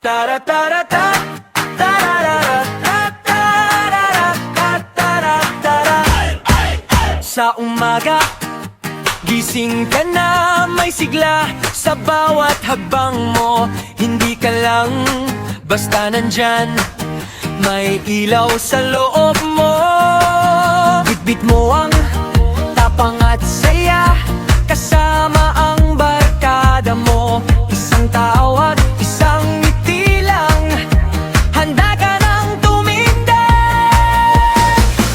Tara-tara-ta, tararara-ta-tarara-ta-tarara-tara. Sa umaga, gising ka na, may sigla sa bawat hakbang mo. Hindi ka lang basta nandyan, may ilaw sa loob mo. Bitbit mo ang tapang at saya, kasama ang barkada mo. Isang tawag, isang ngiti lang, handa ka nang tumindig.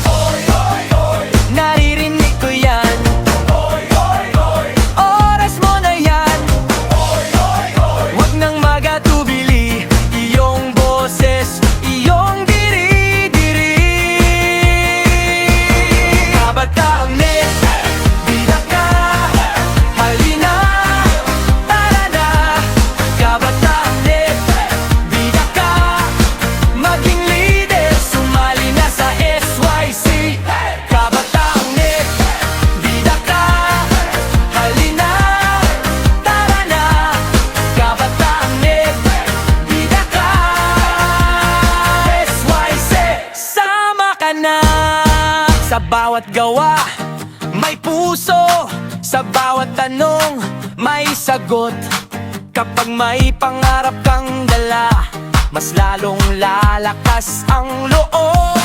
Oy, oy, oy, naririnig ko yan. Oy, oy, oy, oras mo na yan. Oy, oy, oy, wag nang magatubili, iyong boses, iyong diri-diri. Kabataang net, bida ka, halina, tara na. Kabataang net, bida ka, maging leader, sumali na sa SYC. Kabataang net, bida ka, halina, tara na. Kabataang net, bida ka, SYC. Sama ka na sa bawat gawa, may puso. Sa bawat tanong, may sagot. Kapag may pangarap kang dala, mas lalong lalakas ang loob.